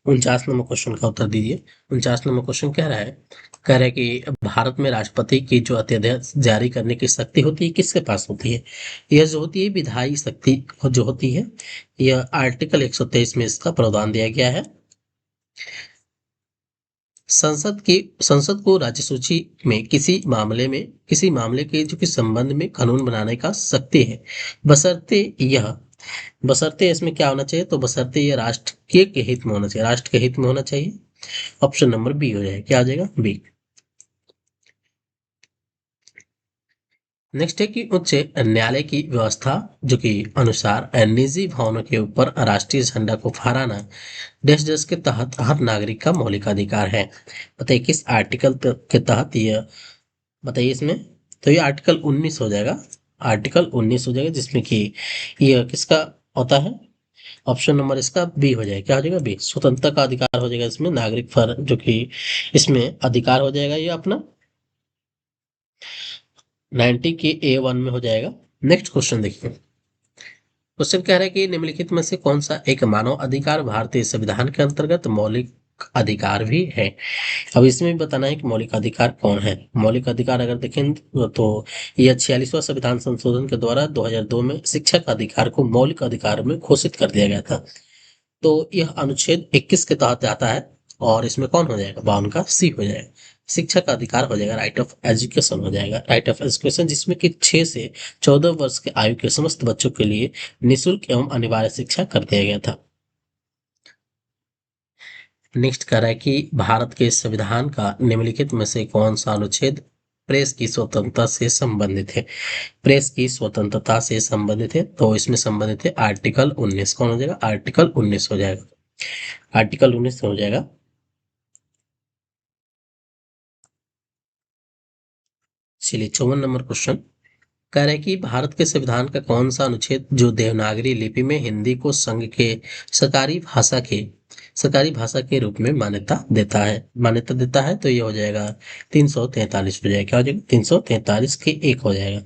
49 नंबर क्वेश्चन का उत्तर दीजिए। 49 नंबर क्वेश्चन कह रहा है, कि भारत में राष्ट्रपति की जो अध्यादेश जारी करने की शक्ति होती है किसके पास होती है? यह जो होती है विधायी शक्ति जो होती है, यह आर्टिकल 123 में इसका प्रावधान दिया गया है। संसद को राज्य सूची में किसी मामले के जो कि संबंध में कानून बनाने का शक्ति है, बशर्ते यह बशर्ते इसमें क्या होना चाहिए? तो बशर्ते ये राष्ट्र के हित में होना चाहिए। राष्ट्र के हित में होना चाहिए। ऑप्शन नंबर बी हो जाएगा। क्या आ जाएगा? बी। नेक्स्ट है कि उच्च न्यायालय की व्यवस्था जो कि अनुसार निजी भवनों के ऊपर राष्ट्रीय झंडा को फहराना देश देश के तहत हर नागरिक का मौलिक अधिकार है। बताइए किस आर्टिकल के तहत यह, बताइए इसमें। तो ये आर्टिकल 19 हो जाएगा। आर्टिकल 19 हो जाएगा जिसमें कि यह किसका होता है? ऑप्शन नंबर इसका बी हो जाएगा। क्या हो जाएगा? बी। स्वतंत्रता का अधिकार हो जाएगा इसमें, नागरिक फर जो कि इसमें अधिकार हो जाएगा ये अपना 90 के A1 में हो जाएगा। नेक्स्ट क्वेश्चन देखिए। क्वेश्चन कह रहा है कि निम्नलिखित में से कौन सा एक मानव अधिकार भारतीय संविधान के अंतर्गत मौलिक अधिकार भी है? अब इसमें भी बताना है कि मौलिक अधिकार कौन है। मौलिक अधिकार अगर देखें तो यह 46वां संविधान संशोधन के द्वारा 2002 में शिक्षा का अधिकार को मौलिक अधिकार में घोषित कर दिया गया था। तो यह अनुच्छेद 21 के तहत आता है और इसमें कौन हो जाएगा? 52 का सी हो जाएगा। शिक्षा का अधिकार हो जाएगा, राइट ऑफ एजुकेशन हो जाएगा। राइट ऑफ एजुकेशन जिसमें कि 6 से 14 वर्ष के आयु के समस्त बच्चों के लिए निःशुल्क एवं अनिवार्य शिक्षा कर दिया गया था। नेक्स्ट कह रहा है कि भारत के संविधान का निम्नलिखित में से कौन सा अनुच्छेद प्रेस की स्वतंत्रता से संबंधित है? प्रेस की स्वतंत्रता से संबंधित है तो इसमें संबंधित है आर्टिकल 19। कौन हो जाएगा? आर्टिकल 19 हो जाएगा। आर्टिकल 19 हो जाएगा। चलिए 54 नंबर क्वेश्चन कह रहे हैं कि भारत के संविधान का कौन सा अनुच्छेद जो देवनागरी लिपि में हिंदी को संघ के सरकारी भाषा के सरकारी भाषा के रूप में मान्यता देता है तो ये हो जाएगा 343 हो जाएगा। क्या हो जाएगा? 343 के एक हो जाएगा।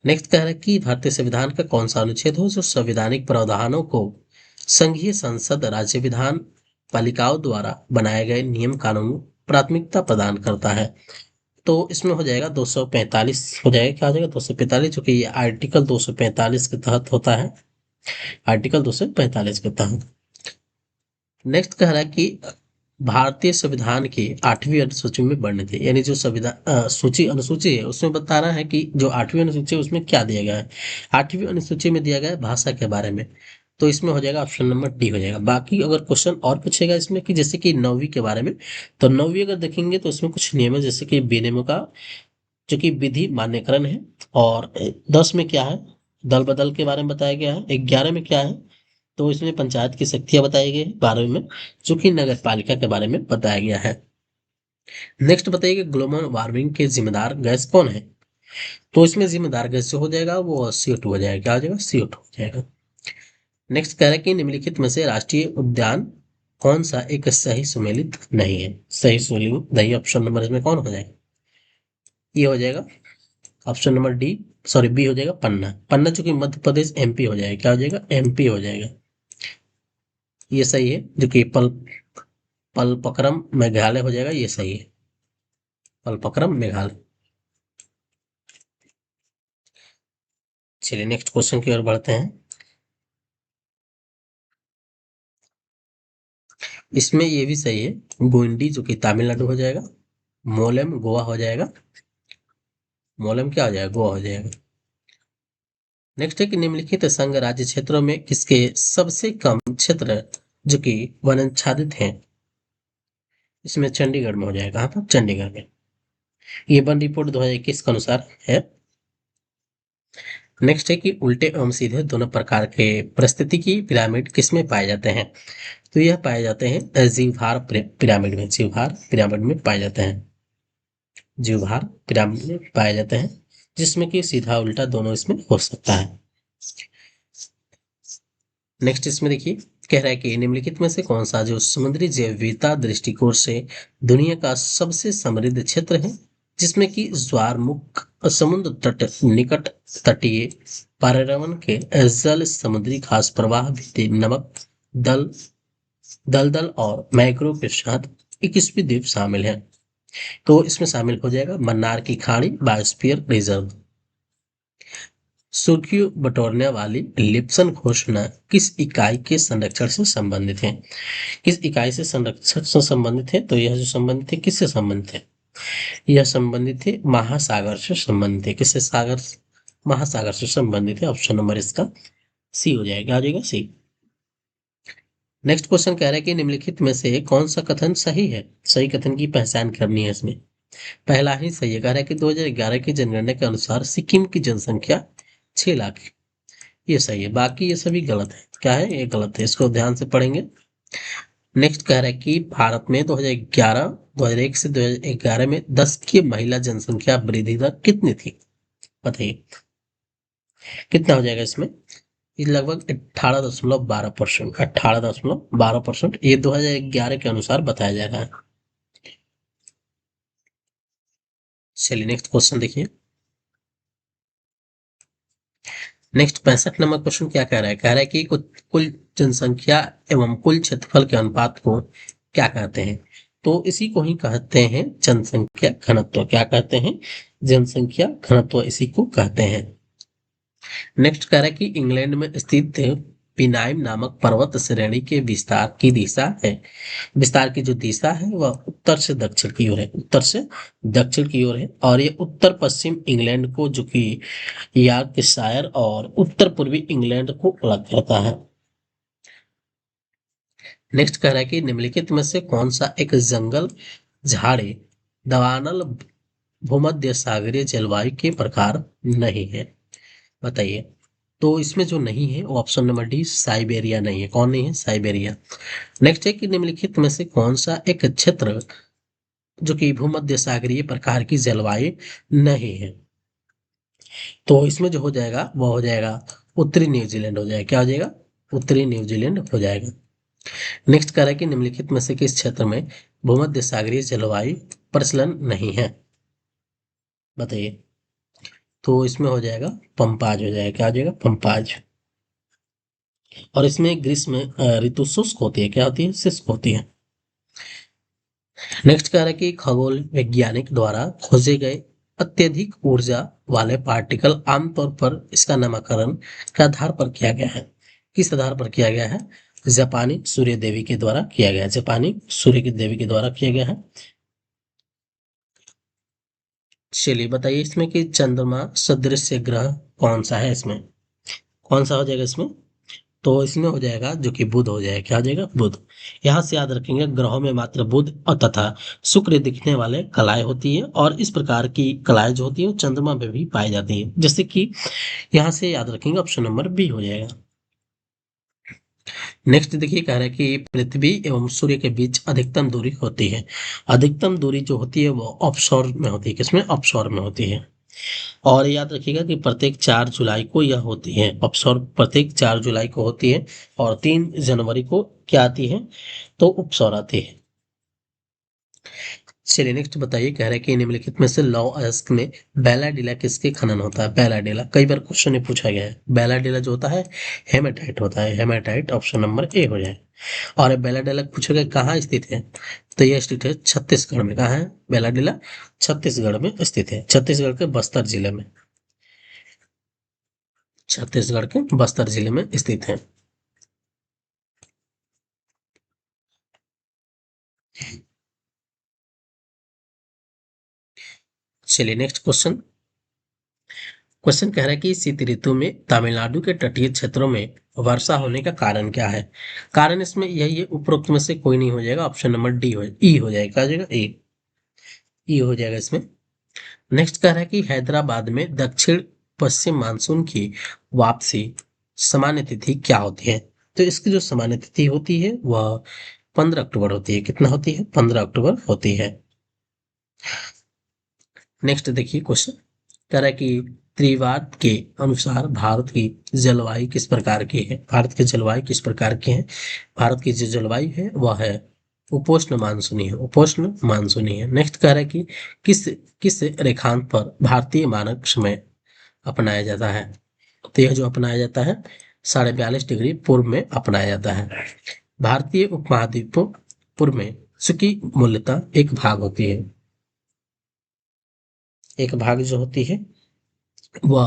नेक्स्ट कह रहा है कि भारतीय संविधान का कौन सा अनुच्छेद हो जो संवैधानिक प्रावधानों को संघीय संसद राज्य विधान पालिकाओं द्वारा बनाए गए नियम कानून प्राथमिकता प्रदान करता है? तो इसमें हो जाएगा 245 हो जाएगा। क्या हो जाएगा? 245 जो कि ये आर्टिकल 245 के तहत होता है। आर्टिकल 245 के तहत। नेक्स्ट कह रहा है कि भारतीय संविधान की 8वीं अनुसूची में वर्णित है, यानी जो संविधान अनुसूची है उसमें बता रहा है कि जो 8वीं अनुसूची है उसमें क्या दिया गया है। 8वीं अनुसूची में दिया गया है भाषा के बारे में। तो इसमें हो जाएगा ऑप्शन नंबर डी हो जाएगा। बाकी अगर क्वेश्चन और पूछेगा इसमें कि जैसे कि 9वीं के बारे में, तो 9वीं अगर देखेंगे तो इसमें कुछ नियम है जैसे कि विनियमों का जो कि विधि मान्यकरण है। और 10 में क्या है? दल बदल के बारे में बताया गया है। 11 में क्या है? तो इसमें पंचायत की शक्तियां बताई गई है। 12वीं में जो कि नगर पालिका के बारे में बताया गया है। नेक्स्ट बताइए कि ग्लोबल वार्मिंग के जिम्मेदार गैस कौन है? तो इसमें जिम्मेदार गैस जो हो जाएगा वो CO2 हो जाएगा। क्या हो जाएगा? CO2 हो जाएगा। नेक्स्ट कह रहा है कि निम्नलिखित में से राष्ट्रीय उद्यान कौन सा एक सही सुमेलित नहीं है? सही सुमेलित नहीं ऑप्शन नंबर इसमें कौन हो जाएगा? ये हो जाएगा option number D, sorry B हो जाएगा पन्ना। पन्ना चूंकि मध्य प्रदेश MP हो जाएगा। क्या हो जाएगा? MP हो जाएगा। ये सही है जो कि पलपकरम मेघालय हो जाएगा, ये सही है, पलपकरम मेघालय। चलिए नेक्स्ट क्वेश्चन की ओर बढ़ते हैं। इसमें ये भी सही है, गोंडी जो कि तमिलनाडु हो जाएगा, मोलेम गोवा हो जाएगा, मोलेम क्या हो जाएगा, गोवा हो जाएगा। नेक्स्ट है कि निम्नलिखित संघ राज्य क्षेत्रों में किसके सबसे कम क्षेत्र जो कि वनाच्छादित हैं। इसमें चंडीगढ़ में हो जाएगा, कहाँ पर, चंडीगढ़ में। ये वन रिपोर्ट 2021 के अनुसार है। नेक्स्ट है कि उल्टे एवं सीधे दोनों प्रकार के परिस्थितिकी पिरामिड किसमें पाए जाते हैं। तो यह पाए जाते हैं जीवभार पिरामिड में, जीवभार पिरामिड में पाए जाते हैं, जीवभार पिरामिड में पाए जाते हैं, जिसमें कि सीधा उल्टा दोनों इसमें हो सकता है। नेक्स्ट इसमें देखिए, कह रहा है कि निम्नलिखित में से कौन सा जो समुद्री जैव विविधता दृष्टिकोण से दुनिया का सबसे समृद्ध क्षेत्र है, जिसमें कि ज्वारमुख, समुद्र तट, निकट तटीय पर्यावरण के जल, समुद्री घास प्रवाह, भित्ति नमक, दल दलदल और मैंग्रोव के साथ 21 द्वीप शामिल हैं। तो इसमें शामिल हो जाएगा मन्नार की खाड़ी बायोस्फीयर रिजर्व। सुर्खियों बटोरने वाली लिप्सन घोषणा किस इकाई के संरक्षण से संबंधित है। किस इकाई से संरक्षण से संबंधित है, तो यह जो संबंधित है किससे संबंधित है, यह संबंधित है महासागर से संबंधित है। किससे, सागर, महासागर से संबंधित है। ऑप्शन नंबर इसका सी हो जाएगा, आ जाएगा सी। नेक्स्ट क्वेश्चन कह रहा है कि निम्नलिखित में से कौन सा कथन सही है। सही कथन की पहचान करनी है इसमें। पहला ही सही है, कह रहा है कि 2011 की जनगणना के अनुसार सिक्किम की जनसंख्या 6 लाख, ये सही है। बाकी ये सभी गलत है, क्या है, ये गलत है, इसको ध्यान से पढ़ेंगे। नेक्स्ट कह रहा है कि भारत में 2001 से 2011 में 10 की महिला जनसंख्या वृद्धि दर कितनी थी, बताइए कितना हो जाएगा इसमें। ये लगभग 18.12%, 18.12%, ये 2011 के अनुसार बताया जा रहा है। चलिए नेक्स्ट क्वेश्चन देखिए। नेक्स्ट 65 नंबर क्वेश्चन क्या कह रहा है, कह रहा है कि कुल जनसंख्या एवं कुल क्षेत्रफल के अनुपात को क्या कहते हैं। तो इसी को ही कहते हैं जनसंख्या घनत्व। क्या कहते हैं, जनसंख्या घनत्व, इसी को कहते हैं। नेक्स्ट कह रहा है कि इंग्लैंड में स्थित पिनाइम नामक पर्वत श्रेणी के विस्तार की दिशा है, विस्तार की जो दिशा है वह उत्तर से दक्षिण की ओर है, उत्तर से दक्षिण की ओर है, और ये उत्तर पश्चिम इंग्लैंड को जो कि यॉर्कशायर और उत्तर पूर्वी इंग्लैंड को अलग करता है। नेक्स्ट कह रहा है कि निम्नलिखित में से कौन सा एक जंगल झाड़ी दवानल भूमध्य सागरीय जलवायु के प्रकार नहीं है, बताइए। तो इसमें जो नहीं है वो ऑप्शन नंबर डी साइबेरिया नहीं है। कौन नहीं है, साइबेरिया। नेक्स्ट है कि निम्नलिखित में से कौन सा एक क्षेत्र जो कि भूमध्य सागरीय प्रकार की जलवायु नहीं है। तो इसमें जो हो जाएगा वो हो जाएगा उत्तरी न्यूजीलैंड हो जाएगा। क्या हो जाएगा, उत्तरी न्यूजीलैंड हो जाएगा। नेक्स्ट कह रहा है कि निम्नलिखित में से किस क्षेत्र में भूमध्य सागरीय जलवायु प्रचलन नहीं है, बताइए। तो इसमें हो जाएगा पंपाज हो जाएगा। क्या हो जाएगा, पंपाज। और इसमें ग्रीष्म ऋतु शुष्क होती है, क्या होती है, शुष्क होती है। नेक्स्ट कह रहा है कि खगोल वैज्ञानिक द्वारा खोजे गए अत्यधिक ऊर्जा वाले पार्टिकल आमतौर पर इसका नामकरण के आधार पर किया गया है। किस आधार पर किया गया है, जापानी सूर्य देवी के द्वारा किया गया है, जापानी सूर्य की देवी के द्वारा किया गया है। चलिए बताइए इसमें कि चंद्रमा सदृश ग्रह कौन सा है, इसमें कौन सा हो जाएगा इसमें। तो इसमें हो जाएगा जो कि बुध हो जाएगा। क्या हो जाएगा, बुध। यहां से याद रखेंगे ग्रहों में मात्र बुध और तथा शुक्र दिखने वाले कलाएं होती है, और इस प्रकार की कलाएं जो होती है वो चंद्रमा में भी पाई जाती है, जैसे कि यहां से याद रखेंगे ऑप्शन नंबर बी हो जाएगा। नेक्स्ट देखिए, कह रहा है कि पृथ्वी एवं सूर्य के बीच अधिकतम दूरी होती है। अधिकतम दूरी जो होती है वो ऑफशोर में होती है, किसमें, ऑफशोर में होती है। और याद रखिएगा कि प्रत्येक 4 जुलाई को यह होती है, अपसौर प्रत्येक 4 जुलाई को होती है, और 3 जनवरी को क्या आती है, तो उपसौर आती है। चलिए नेक्स्ट बताइए, कह रहा है कि निम्नलिखित में से लौह अयस्क में बैलाडिला किसके खनन होता है? बैलाडिला कई बार क्वेश्चन में पूछा गया है। बैलाडिला जो होता है हेमाटाइट होता है, हेमाटाइट ऑप्शन नंबर ए हो जाए। और बैलाडिला पूछेगा कहाँ स्थित है, तो यह स्थित है छत्तीसगढ़ में। कहाँ है बैलाडिला? छत्तीसगढ़ में स्थित है, छत्तीसगढ़ के बस्तर जिले में, छत्तीसगढ़ के बस्तर जिले में स्थित है। चलिए नेक्स्ट क्वेश्चन। क्वेश्चन कह रहा है कि शीत ऋतु में तमिलनाडु के तटीय क्षेत्रों में वर्षा होने का कारण क्या है? कारण इसमें यही है, उपरोक्त में से कोई नहीं हो जाएगा, ऑप्शन नंबर डी हो, ई हो जाएगा। क्या हो जाएगा? ए, ई हो जाएगा इसमें। नेक्स्ट कह रहा है कि हैदराबाद में दक्षिण पश्चिम मानसून की वापसी सामान्य तिथि क्या होती है? तो इसकी जो सामान्य तिथि होती है वह 15 अक्टूबर होती है। कितना होती है? 15 अक्टूबर होती है। नेक्स्ट देखिए क्वेश्चन कह रहा है कि त्रिवाद के अनुसार भारत की जलवायु किस प्रकार की है? भारत की जलवायु किस प्रकार की है? भारत की जो जलवायु है वह है उपोष्ण मानसूनी है, उपोष्ण मानसूनी है। नेक्स्ट कह रहा है कि किस किस रेखांत पर भारतीय मानक समय अपनाया जाता है? तो यह जो अपनाया जाता है 42.5 डिग्री पूर्व में अपनाया जाता है। भारतीय उपमहाद्वीपों पूर्व में चूंकि मूल्यता एक भाग होती है, एक भाग जो होती है वह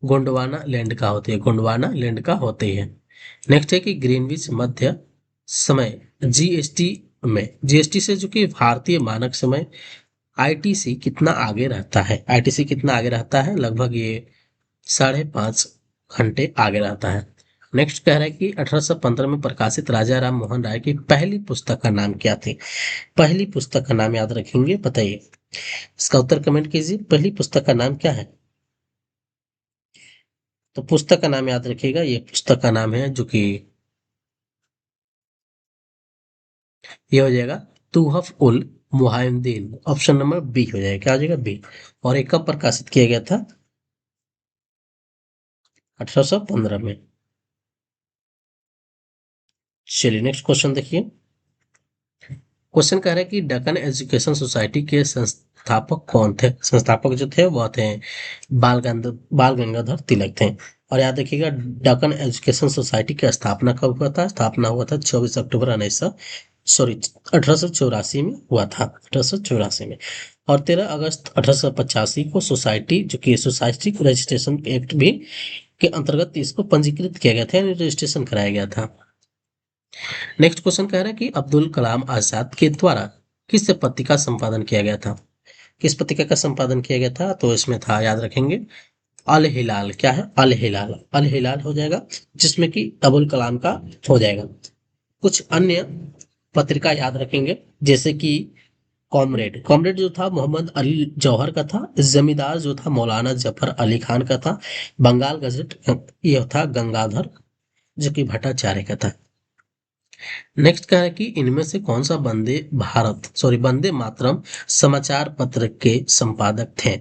गोंडवाना लैंड का होती है, गोंडवाना लैंड का होती है। नेक्स्ट है कि ग्रीनविच मध्य समय जीएसटी में, जीएसटी से जो कि भारतीय मानक समय आईटीसी कितना आगे रहता है? आईटीसी कितना आगे रहता है? लगभग ये 5.5 घंटे आगे रहता है। नेक्स्ट कह रहा है कि 1815 में प्रकाशित राजा राम मोहन राय की पहली पुस्तक का नाम क्या थी? पहली पुस्तक का नाम याद रखेंगे, बताइए। इसका उत्तर कमेंट कीजिए, पहली पुस्तक का नाम क्या है? तो पुस्तक का नाम याद रखिएगा, ये पुस्तक का नाम है जो कि ये हो जाएगा तुहफ उल मुहाइमीन, ऑप्शन नंबर बी हो जाएगा। क्या हो जाएगा? बी। और ये कब प्रकाशित किया गया था? 1815 में। चलिए नेक्स्ट क्वेश्चन देखिए। क्वेश्चन कह रहा है कि डकन एजुकेशन सोसाइटी के संस्थापक कौन थे? संस्थापक जो थे वह थे बाल गंगाधर तिलक थे। और याद रखिएगा डकन एजुकेशन सोसाइटी की स्थापना कब हुआ था? स्थापना हुआ था 24 अक्टूबर 1884 में हुआ था, 1884 में। और 13 अगस्त 1885 को सोसाइटी जो कि सोसाइटी रजिस्ट्रेशन एक्ट भी के अंतर्गत इसको पंजीकृत किया गया था, यानी रजिस्ट्रेशन कराया गया था। नेक्स्ट क्वेश्चन कह रहा है कि अब्दुल कलाम आजाद के द्वारा किस पत्रिका का संपादन किया गया था? किस पत्रिका का संपादन किया गया था? तो इसमें था, याद रखेंगे, अल हिलाल। क्या है? अल हिलाल, अल हिलाल हो जाएगा, जिसमें कि अबुल कलाम का हो जाएगा। कुछ अन्य पत्रिका याद रखेंगे, जैसे कि कॉमरेड, कॉमरेड जो था मोहम्मद अली जौहर का था। जमींदार जो था मौलाना जफर अली खान का था। बंगाल गजट ये था गंगाधर जो कि भट्टाचार्य का था। नेक्स्ट क्या है कि इनमें से कौन सा वंदे मातरम समाचार पत्र के संपादक थे?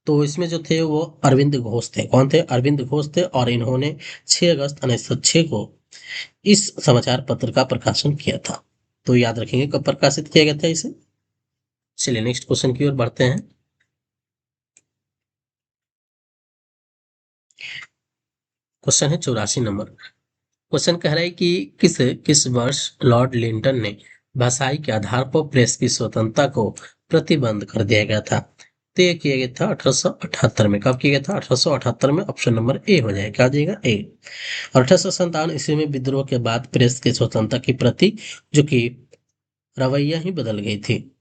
तो इसमें जो थे वो अरविंद घोष थे। कौन थे? अरविंद घोष थे। और इन्होंने 6 अगस्त 1906 को इस समाचार पत्र का प्रकाशन किया था। तो याद रखेंगे कब प्रकाशित किया गया था इसे। चलिए नेक्स्ट क्वेश्चन की ओर बढ़ते हैं। क्वेश्चन है 84 नंबर। क्वेश्चन कह रहा है कि किस किस वर्ष लॉर्ड लिंटन ने भाषाई के आधार पर प्रेस की स्वतंत्रता को प्रतिबंध कर दिया गया था? तो यह किया गया था 1878 में। कब किया गया था? 1878 में, ऑप्शन नंबर ए हो जाएगा। क्या हो जाएगा? ए। और 1857 ईस्वी में विद्रोह के बाद प्रेस की स्वतंत्रता के प्रति जो कि रवैया ही बदल गई थी।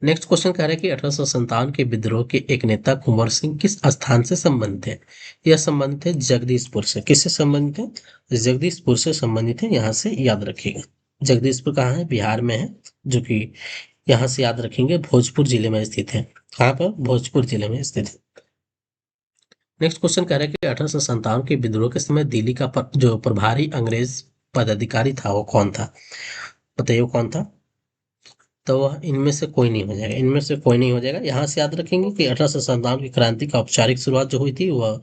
नेक्स्ट क्वेश्चन कह रहा है कि 1857 के विद्रोह के एक नेता कुंवर सिंह किस स्थान से संबंधित है? यह संबंधित है जगदीशपुर से। किससे संबंधित है? जगदीशपुर से संबंधित है, यहाँ से याद रखिएगा। जगदीशपुर कहाँ है? बिहार में है, जो कि यहाँ से याद रखेंगे भोजपुर जिले में स्थित है। कहाँ पर? भोजपुर जिले में स्थित है। नेक्स्ट क्वेश्चन कह रहा है कि 1857 के विद्रोह के समय दिल्ली का जो प्रभारी अंग्रेज पदाधिकारी था वो कौन था? बताइए वो कौन था? तो वह इनमें से कोई नहीं हो जाएगा, इनमें से कोई नहीं हो जाएगा। यहाँ से याद रखेंगे कि 1857 की क्रांति का औपचारिक शुरुआत जो हुई थी वह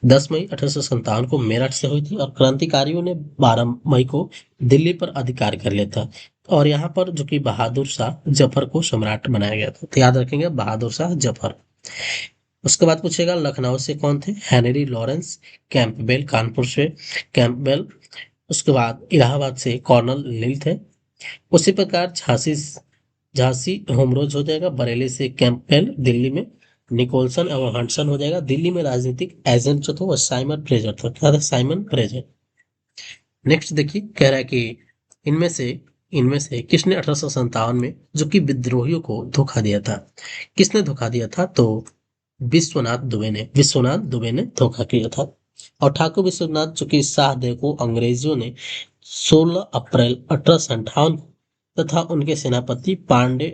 10 मई 1857 को मेरठ से हुई थी। और क्रांतिकारियों ने 12 मई को दिल्ली पर अधिकार कर लिया था। और यहाँ पर जो कि बहादुर शाह जफर को सम्राट बनाया गया था, तो याद रखेंगे बहादुर शाह जफर। उसके बाद पूछेगा लखनऊ से कौन थे, हेनरी लॉरेंस कैंपबेल, कानपुर से कैंपबेल। उसके बाद इलाहाबाद से कर्नल लील थे। उसी प्रकार झांसी झांसी होमरोज हो जाएगा, बरेली से कैंपबेल, दिल्ली में निकोलसन और हंटसन हो जाएगा। दिल्ली में राजनीतिक एजेंट जो था वो साइमन फ्रेजर था, क्या था, साइमन फ्रेजर। नेक्स्ट देखिए कह रहा है कि इनमें से इनमें से किसने 1857 में जो कि विद्रोहियों को धोखा दिया था, किसने धोखा दिया था, तो विश्वनाथ दुबे ने धोखा किया था। और ठाकुर विश्वनाथ जो कि शाहदेव को अंग्रेजों ने 16 अप्रैल 1858 तथा उनके सेनापति पांडे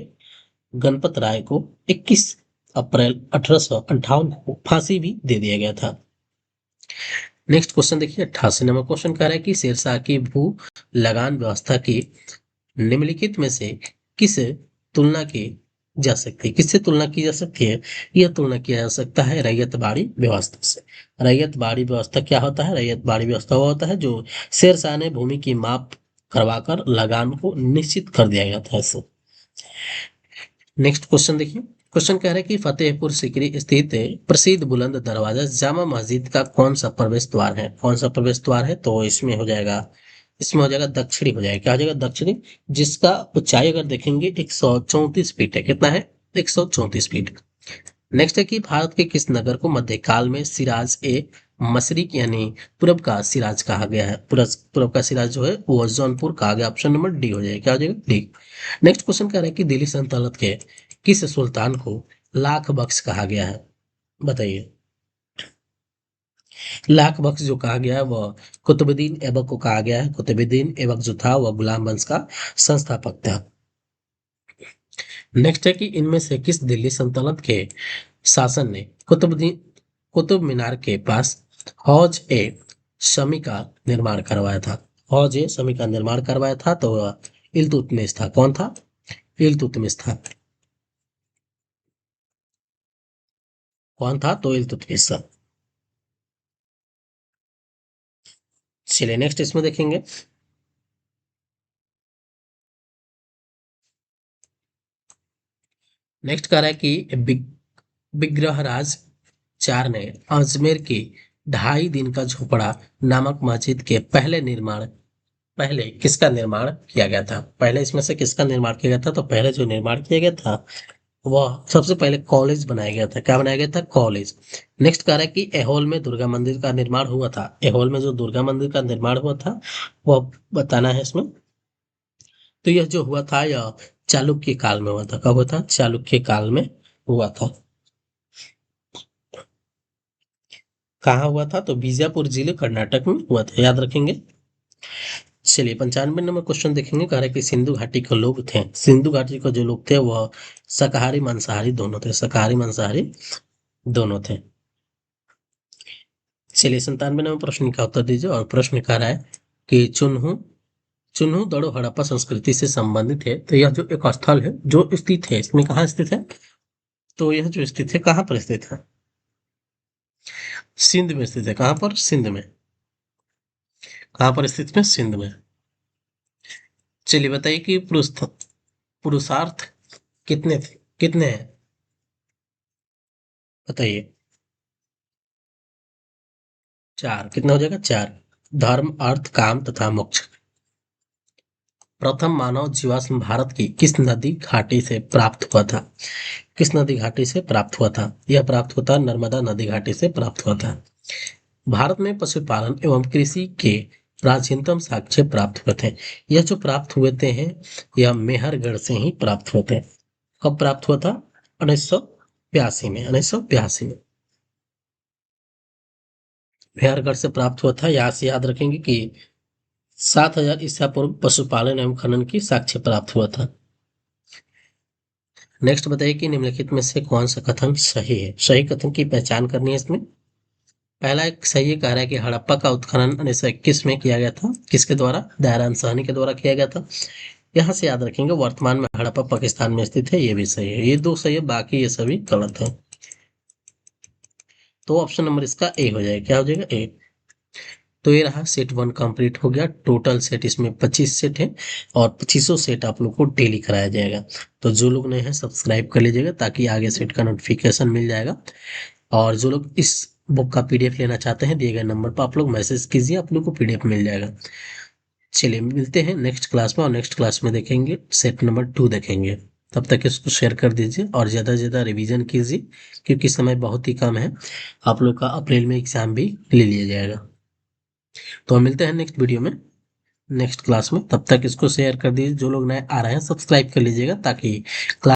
गणपत राय को 21 अप्रैल 1858 को फांसी भी दे दिया गया था। नेक्स्ट क्वेश्चन देखिए 88 नंबर क्वेश्चन कह रहा है कि शेरशाह की भू लगान व्यवस्था की निम्नलिखित में से किस तुलना की जा सकती है, किससे तुलना की जा सकती है, यह तुलना किया जा सकता है रैयत बाड़ी व्यवस्था से। रैयत बाड़ी व्यवस्था क्या होता है, रैयत बाड़ी व्यवस्था वो होता है जो शेरशाह ने भूमि की माप करवाकर लगान को निश्चित कर दिया गया था इससे। नेक्स्ट क्वेश्चन देखिए, क्वेश्चन कह रहा है कि फतेहपुर सीकरी स्थित प्रसिद्ध बुलंद दरवाजा जामा मस्जिद का कौन सा प्रवेश द्वार है, कौन सा प्रवेश द्वार है, तो इसमें हो जाएगा दक्षिणी हो जाएगा, क्या हो जाएगा दक्षिणी, जिसका ऊंचाई अगर देखेंगे 134 फीट है, कितना है 134 फीट। नेक्स्ट है कि भारत के किस नगर को मध्यकाल में सिराज ए मशरिक यानी पूरब का सिराज कहा गया है, पूरब का सिराज जो है वो जौनपुर कहा गया, ऑप्शन नंबर डी हो जाएगा, क्या हो जाएगा डी। नेक्स्ट क्वेश्चन कह रहा है कि दिल्ली सल्तनत के किस सुल्तान को लाख बख्श कहा गया है, बताइए। लाख बख्श जो कहा गया है वह कुतुबुद्दीन ऐबक को कहा गया है। कुतुबुद्दीन ऐबक जो था वह गुलाम वंश का संस्थापक था। नेक्स्ट है कि इनमें से किस दिल्ली सल्तनत के शासन ने कुतुब मीनार के पास हौज ए शमी का निर्माण करवाया था, हौज ए शमी का निर्माण करवाया था, तो वह इल्तुतमिश था, कौन था, इल्तुतमिश था, कौन था, तो इल्तुतमिश था। चलिए नेक्स्ट इसमें देखेंगे, नेक्स्ट कह रहा है कि विग्रहराज चार ने अजमेर की 2.5 दिन का झोपड़ा नामक मस्जिद के पहले किसका निर्माण किया गया था, पहले इसमें से किसका निर्माण किया गया था, तो पहले जो निर्माण किया गया था वह सबसे पहले कॉलेज बनाया गया था, क्या बनाया गया था, कॉलेज। नेक्स्ट कह रहा है कि एहोल में दुर्गा मंदिर का निर्माण हुआ था, एहोल में जो दुर्गा मंदिर का निर्माण हुआ था वह बताना है इसमें। तो यह जो हुआ था यह चालुक्य काल में हुआ था, कब हुआ था, चालुक्य काल में हुआ था। कहाँ हुआ था, तो बीजापुर जिले कर्नाटक में हुआ था, याद रखेंगे। चलिए 95 नंबर क्वेश्चन देखेंगे, कह रहा है कि सिंधु घाटी के लोग थे, सिंधु घाटी के जो लोग थे वह शाकाहारी मांसाहारी दोनों थे, शाकाहारी मांसाहारी दोनों थे। चलिए 97 नंबर प्रश्न का उत्तर दीजिए, और प्रश्न कह रहा है कि चुन्हू दड़ो हड़प्पा संस्कृति से संबंधित है, तो यह जो एक स्थल है जो स्थित है इसमें कहाँ स्थित है, तो यह जो स्थित है कहाँ पर स्थित है, सिंध में स्थित है, कहाँ पर, सिंध में, कहाँ पर स्थित है, सिंध में। चलिए बताइए कि पुरुषार्थ कितने थे, कितने हैं, बताइए। 4, कितना हो जाएगा, 4। धर्म अर्थ काम तथा मोक्ष। प्रथम मानव जीवाश्म भारत की किस नदी घाटी से प्राप्त हुआ था, किस नदी घाटी से प्राप्त हुआ था, यह प्राप्त हुआ था नर्मदा नदी घाटी से प्राप्त हुआ था। भारत में पशुपालन एवं कृषि के प्राचीनतम साक्ष्य प्राप्त हुए थे, यह जो प्राप्त हुए थे हैं यह मेहरगढ़ से ही प्राप्त हुए थे। कब प्राप्त हुआ था, 1982 में, 1982 में मेहरगढ़ से प्राप्त हुआ था। यहाँ से याद रखेंगे कि 7000 ईसा पूर्व पशुपालन एवं खनन की साक्ष्य प्राप्त हुआ था। नेक्स्ट बताइए कि निम्नलिखित में से कौन सा कथन सही है, सही कथन की पहचान करनी है इसमें। पहला एक सही कह रहा है कि हड़प्पा का उत्खनन 1921 में किया गया था, किसके द्वारा, दयाराम साहनी के द्वारा किया गया था। यहाँ से याद रखेंगे वर्तमान में हड़प्पा पाकिस्तान में स्थित है, ये भी सही है, ये 2 सही है, बाकी ये सभी गलत है। तो ऑप्शन नंबर इसका ए हो जाएगा, क्या हो जाएगा, ए। तो ये रहा सेट 1 कंप्लीट हो गया। टोटल सेट इसमें 25 सेट है और 2500 सेट आप लोग को डेली कराया जाएगा। तो जो लोग नए हैं सब्सक्राइब कर लीजिएगा ताकि आगे सेट का नोटिफिकेशन मिल जाएगा। और जो लोग इस बुक का पीडीएफ लेना चाहते हैं दिए गए नंबर पर आप लोग मैसेज कीजिए, आप लोग को पीडीएफ मिल जाएगा। चलिए मिलते हैं नेक्स्ट क्लास में, और नेक्स्ट क्लास में देखेंगे सेट नंबर 2 देखेंगे। तब तक इसको शेयर कर दीजिए और ज़्यादा से ज़्यादा रिवीजन कीजिए, क्योंकि समय बहुत ही कम है। आप लोग का अप्रैल में एग्जाम भी ले लिया जाएगा। तो हम मिलते हैं नेक्स्ट वीडियो में, नेक्स्ट क्लास में। तब तक इसको शेयर कर दीजिए, जो लोग नए आ रहे हैं सब्सक्राइब कर लीजिएगा ताकि